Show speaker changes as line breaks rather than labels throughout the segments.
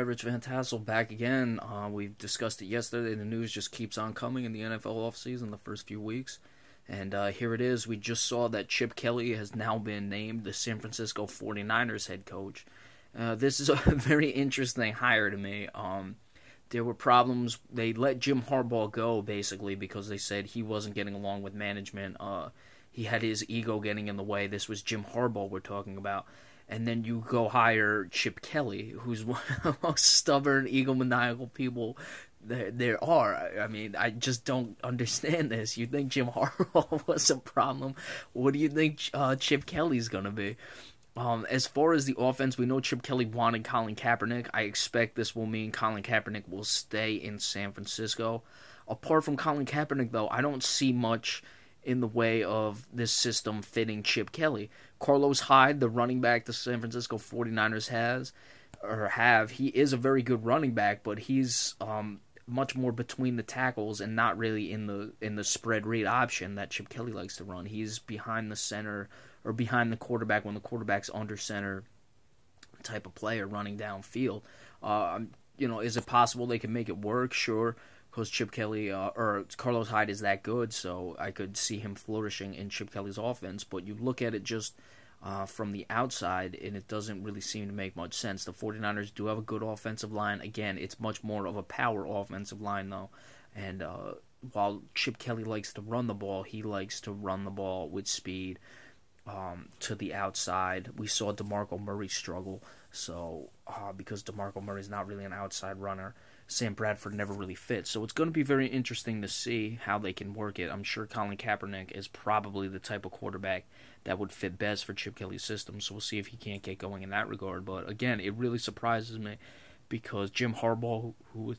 right, Rich Van Tassel back again. We discussed it yesterday. The news just keeps on coming in the NFL offseason, the first few weeks. And here it is. We just saw that Chip Kelly has now been named the San Francisco 49ers head coach. This is a very interesting hire to me. There were problems. They let Jim Harbaugh go, basically, because they said he wasn't getting along with management. He had his ego getting in the way. This was Jim Harbaugh we're talking about. And then you go hire Chip Kelly, who's one of the most stubborn, egomaniacal people there are. I mean, I just don't understand this. You think Jim Harbaugh was a problem? What do you think Chip Kelly's going to be? As far as the offense, we know Chip Kelly wanted Colin Kaepernick. I expect this will mean Colin Kaepernick will stay in San Francisco. Apart from Colin Kaepernick, though, I don't see much in the way of this system fitting Chip Kelly. Carlos Hyde, the running back the San Francisco 49ers he is a very good running back, but he's much more between the tackles and not really in the spread read option that Chip Kelly likes to run. He's behind the center or behind the quarterback when the quarterback's under center type of player running downfield. Is it possible they can make it work? Sure, because Chip Kelly or Carlos Hyde is that good, so I could see him flourishing in Chip Kelly's offense. But you look at it just from the outside, and it doesn't really seem to make much sense. The 49ers do have a good offensive line. Again, it's much more of a power offensive line, though. And while Chip Kelly likes to run the ball, he likes to run the ball with speed to the outside. We saw DeMarco Murray struggle, because DeMarco Murray is not really an outside runner. Sam Bradford never really fits. So it's going to be very interesting to see how they can work it. I'm sure Colin Kaepernick is probably the type of quarterback that would fit best for Chip Kelly's system. So we'll see if he can't get going in that regard. But again, it really surprises me because Jim Harbaugh, who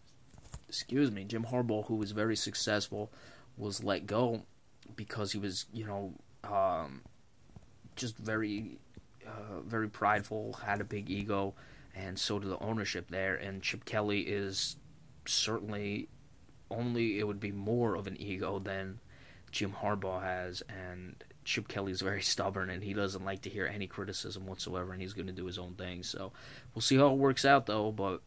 was very successful, was let go because he was, just very prideful, had a big ego, and so did the ownership there. And Chip Kelly is certainly it would be more of an ego than Jim Harbaugh has, and Chip Kelly's very stubborn, and he doesn't like to hear any criticism whatsoever, and he's going to do his own thing. So we'll see how it works out, though, but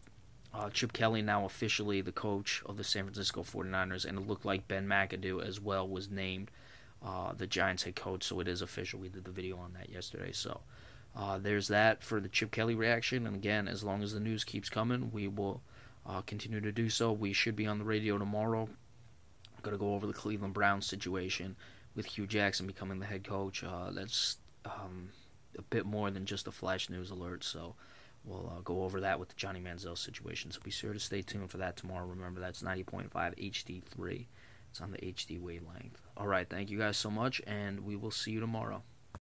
Chip Kelly now officially the coach of the San Francisco 49ers, and it looked like Ben McAdoo as well was named the Giants head coach, so it is official. We did the video on that yesterday, so there's that for the Chip Kelly reaction. And again, as long as the news keeps coming, we will continue to do so. We should be on the radio tomorrow. I'm going to go over the Cleveland Browns situation with Hugh Jackson becoming the head coach. That's a bit more than just a flash news alert, so we'll go over that with the Johnny Manziel situation. So be sure to stay tuned for that tomorrow. Remember, that's 90.5 HD3. It's on the HD wavelength. All right, thank you guys so much, and we will see you tomorrow.